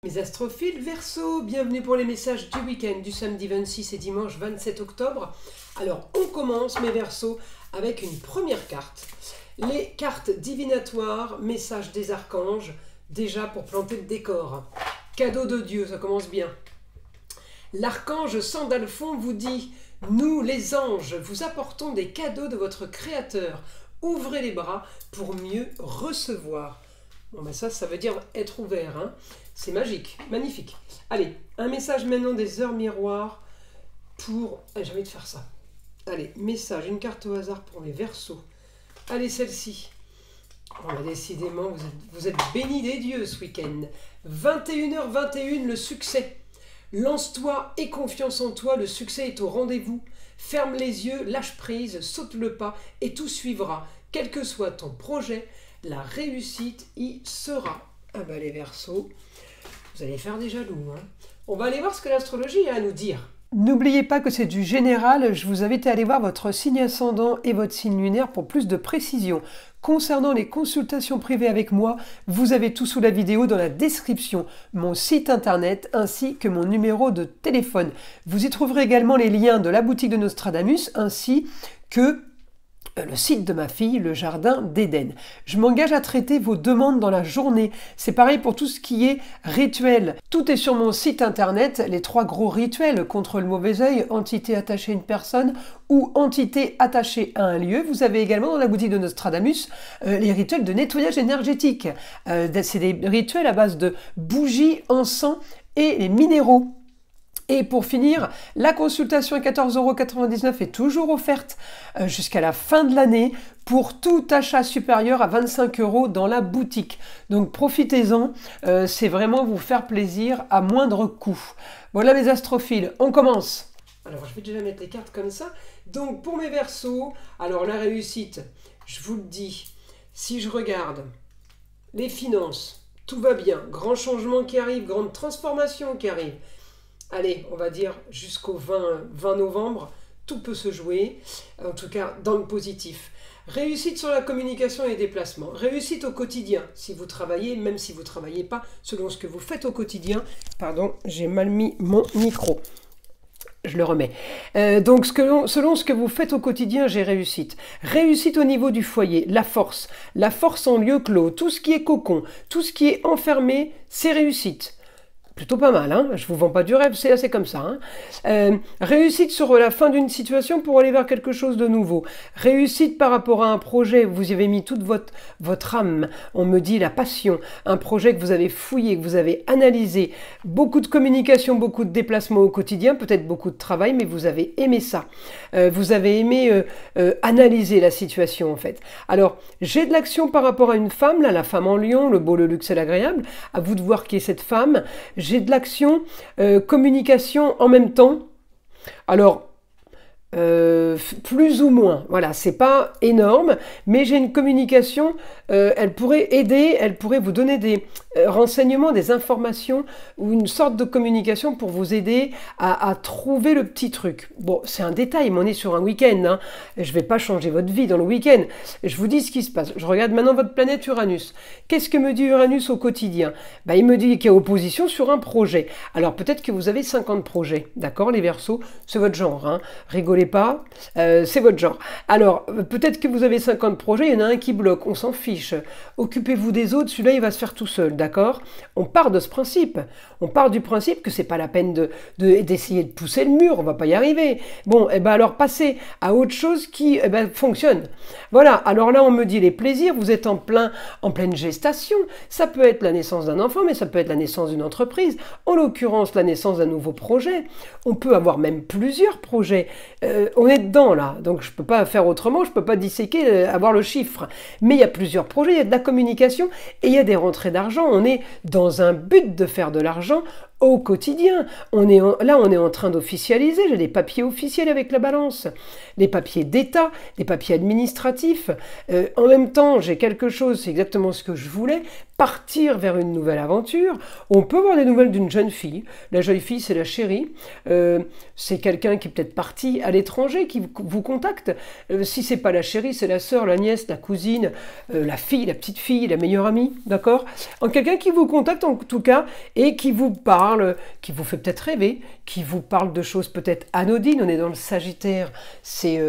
Mes astrophiles Verseau, bienvenue pour les messages du week-end du samedi 26 et dimanche 27 octobre. Alors on commence mes Verseaux avec une première carte. Les cartes divinatoires, messages des archanges, déjà pour planter le décor. Cadeau de Dieu, ça commence bien. L'archange Sandalphon vous dit « Nous les anges, vous apportons des cadeaux de votre Créateur. Ouvrez les bras pour mieux recevoir. » Bon ben ça veut dire être ouvert, hein. C'est magique, magnifique. Allez, un message maintenant des heures miroirs pour... j'ai envie de faire ça. Allez, message, une carte au hasard pour les Verseaux. Allez, celle-ci. Oh, décidément, vous êtes bénis des dieux ce week-end. 21h21, le succès. Lance-toi, aie confiance en toi, le succès est au rendez-vous. Ferme les yeux, lâche prise, saute le pas et tout suivra. Quel que soit ton projet, la réussite y sera. Ah bah les Verseaux, vous allez faire des jaloux, hein. On va aller voir ce que l'astrologie a à nous dire. N'oubliez pas que c'est du général, je vous invite à aller voir votre signe ascendant et votre signe lunaire pour plus de précision. Concernant les consultations privées avec moi, vous avez tout sous la vidéo dans la description, mon site internet ainsi que mon numéro de téléphone. Vous y trouverez également les liens de la boutique de Nostradamus ainsi que le site de ma fille, le jardin d'Éden. Je m'engage à traiter vos demandes dans la journée. C'est pareil pour tout ce qui est rituel. Tout est sur mon site internet, les 3 gros rituels contre le mauvais œil, entité attachée à une personne ou entité attachée à un lieu. Vous avez également dans la boutique de Nostradamus les rituels de nettoyage énergétique. C'est des rituels à base de bougies, encens et les minéraux. Et pour finir, la consultation à 14,99 € est toujours offerte jusqu'à la fin de l'année pour tout achat supérieur à 25 € dans la boutique. Donc profitez-en, c'est vraiment vous faire plaisir à moindre coût. Voilà mes astrophiles, on commence. Alors je vais déjà mettre les cartes comme ça. Donc pour mes Verseaux, alors la réussite, je vous le dis, si je regarde les finances, tout va bien, grand changement qui arrive, grande transformation qui arrive. Allez, on va dire jusqu'au 20 novembre, tout peut se jouer, en tout cas dans le positif. Réussite sur la communication et les déplacements. Réussite au quotidien, si vous travaillez, même si vous ne travaillez pas, selon ce que vous faites au quotidien. Pardon, j'ai mal mis mon micro. Je le remets. Donc, selon ce que vous faites au quotidien, j'ai réussite. Réussite au niveau du foyer, la force en lieu clos, tout ce qui est cocon, tout ce qui est enfermé, c'est réussite. Plutôt pas mal, hein, je vous vends pas du rêve, c'est assez comme ça. Hein. Réussite sur la fin d'une situation pour aller vers quelque chose de nouveau. Réussite par rapport à un projet, vous y avez mis toute votre âme, on me dit la passion. Un projet que vous avez fouillé, que vous avez analysé. Beaucoup de communication, beaucoup de déplacements au quotidien, peut-être beaucoup de travail, mais vous avez aimé ça. Vous avez aimé analyser la situation en fait. Alors, j'ai de l'action par rapport à une femme, là, la femme en lion, le beau, le luxe et l'agréable. À vous de voir qui est cette femme. J'ai de l'action, communication en même temps. Alors, plus ou moins, voilà, c'est pas énorme, mais j'ai une communication, elle pourrait aider, elle pourrait vous donner des renseignements, des informations ou une sorte de communication pour vous aider à trouver le petit truc. Bon, c'est un détail, mais on est sur un week-end, hein. Je vais pas changer votre vie dans le week-end. Je vous dis ce qui se passe. Je regarde maintenant votre planète Uranus. Qu'est-ce que me dit Uranus au quotidien? Ben, il me dit qu'il y a opposition sur un projet. Alors peut-être que vous avez 50 projets, d'accord, les Verseaux, c'est votre genre, hein. Rigolez pas, c'est votre genre. Alors, peut-être que vous avez 50 projets, il y en a un qui bloque, on s'en fiche. Occupez-vous des autres, celui-là, il va se faire tout seul, d'accord? On part de ce principe. On part du principe que c'est pas la peine d'essayer de pousser le mur, on va pas y arriver. Bon, et ben alors passez à autre chose qui fonctionne. Voilà, alors là, on me dit les plaisirs, vous êtes en pleine gestation. Ça peut être la naissance d'un enfant, mais ça peut être la naissance d'une entreprise. En l'occurrence, la naissance d'un nouveau projet. On peut avoir même plusieurs projets. On est dedans là, donc je ne peux pas faire autrement, je ne peux pas disséquer, avoir le chiffre. Mais il y a plusieurs projets, il y a de la communication et il y a des rentrées d'argent. On est dans un but de faire de l'argent au quotidien. On est en train d'officialiser, j'ai des papiers officiels avec la balance, les papiers d'État, les papiers administratifs. En même temps, j'ai quelque chose, c'est exactement ce que je voulais, partir vers une nouvelle aventure. On peut avoir des nouvelles d'une jeune fille. La jeune fille, c'est la chérie. C'est quelqu'un qui est peut-être parti à l'étranger, qui vous contacte. Si c'est pas la chérie, c'est la sœur, la nièce, la cousine, la fille, la petite fille, la meilleure amie, d'accord? Quelqu'un qui vous contacte en tout cas et qui vous parle, qui vous fait peut-être rêver, qui vous parle de choses peut-être anodines. On est dans le Sagittaire, c'est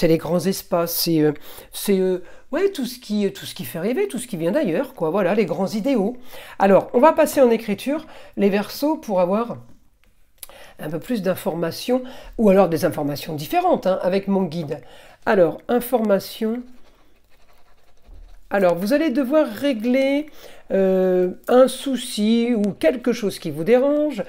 les grands espaces, ouais, tout ce qui fait rêver, tout ce qui vient d'ailleurs, quoi. Voilà, les grands idéaux. Alors, on va passer en écriture, les Verseaux, pour avoir un peu plus d'informations, ou alors des informations différentes, hein, avec mon guide. Alors, information. Alors, vous allez devoir régler un souci ou quelque chose qui vous dérange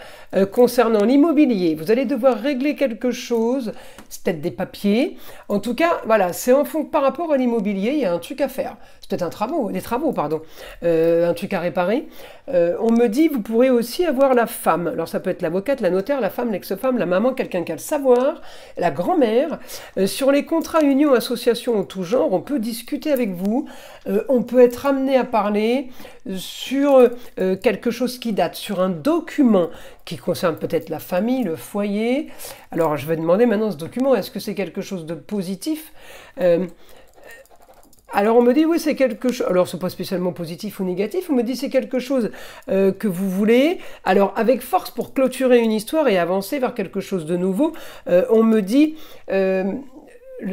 concernant l'immobilier. Vous allez devoir régler quelque chose, c'est peut-être des papiers. En tout cas, voilà, c'est en fond par rapport à l'immobilier, il y a un truc à faire. C'est peut-être des travaux, pardon, un truc à réparer. On me dit, vous pourrez aussi avoir la femme. Alors ça peut être l'avocate, la notaire, la femme, l'ex-femme, la maman, quelqu'un qui a le savoir, la grand-mère. Sur les contrats, unions, associations en tout genre, on peut discuter avec vous. On peut être amené à parler sur quelque chose qui date, sur un document qui concerne peut-être la famille, le foyer. Alors je vais demander maintenant ce document, est-ce que c'est quelque chose de positif? Alors on me dit oui c'est quelque chose, alors c'est pas spécialement positif ou négatif, on me dit c'est quelque chose que vous voulez, alors avec force pour clôturer une histoire et avancer vers quelque chose de nouveau, on me dit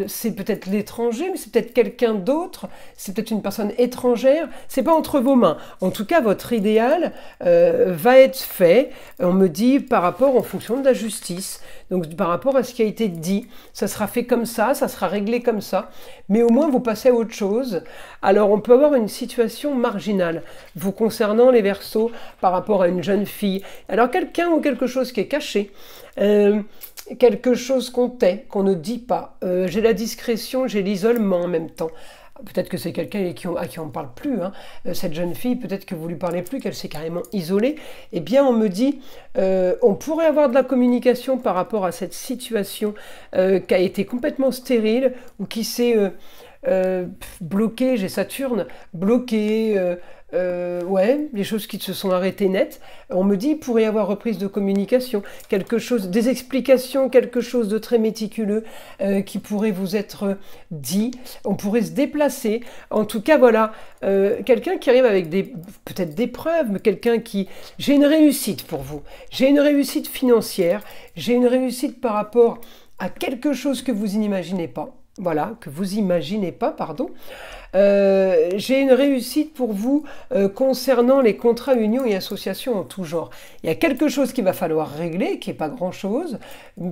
c'est peut-être l'étranger, mais c'est peut-être quelqu'un d'autre, c'est peut-être une personne étrangère, c'est pas entre vos mains. En tout cas, votre idéal va être fait, on me dit, par rapport, en fonction de la justice, donc par rapport à ce qui a été dit. Ça sera fait comme ça sera réglé comme ça, mais au moins vous passez à autre chose. Alors on peut avoir une situation marginale, vous concernant les Verseaux, par rapport à une jeune fille. Alors quelqu'un ou quelque chose qui est caché, quelque chose qu'on tait, qu'on ne dit pas. J'ai la discrétion, j'ai l'isolement en même temps. Peut-être que c'est quelqu'un à qui on ne parle plus. Hein. Cette jeune fille, peut-être que vous ne lui parlez plus, qu'elle s'est carrément isolée. Eh bien, on me dit, on pourrait avoir de la communication par rapport à cette situation qui a été complètement stérile ou qui s'est bloquée, j'ai Saturne, bloquée... ouais, les choses qui se sont arrêtées net. On me dit il pourrait y avoir reprise de communication, quelque chose, des explications, quelque chose de très méticuleux qui pourrait vous être dit. On pourrait se déplacer. En tout cas, voilà, quelqu'un qui arrive avec peut-être des preuves, mais quelqu'un qui... J'ai une réussite pour vous. J'ai une réussite financière. J'ai une réussite par rapport à quelque chose que vous n'imaginez pas. Voilà, que vous imaginez pas, pardon. J'ai une réussite pour vous concernant les contrats, unions et associations en tout genre. Il y a quelque chose qu'il va falloir régler, qui n'est pas grand-chose,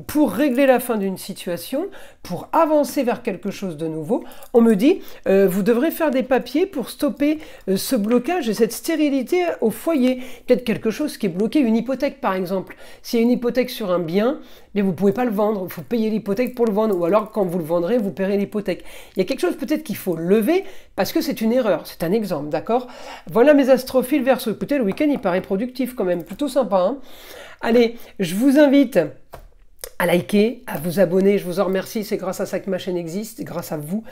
pour régler la fin d'une situation, pour avancer vers quelque chose de nouveau. On me dit, vous devrez faire des papiers pour stopper ce blocage et cette stérilité au foyer. Peut-être quelque chose qui est bloqué, une hypothèque par exemple. S'il y a une hypothèque sur un bien, mais vous ne pouvez pas le vendre, il faut payer l'hypothèque pour le vendre, ou alors quand vous le vendrez, vous paierez l'hypothèque. Il y a quelque chose peut-être qu'il faut lever, parce que c'est une erreur, c'est un exemple, d'accord? Voilà mes astrophiles Verseaux. Écoutez, le week-end il paraît productif quand même, plutôt sympa. Hein. Allez, je vous invite à liker, à vous abonner, je vous en remercie, c'est grâce à ça que ma chaîne existe, grâce à vous.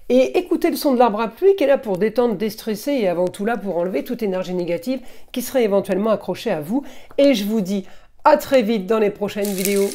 Et écoutez le son de l'arbre à pluie qui est là pour détendre, déstresser et avant tout là pour enlever toute énergie négative qui serait éventuellement accrochée à vous. Et je vous dis à très vite dans les prochaines vidéos.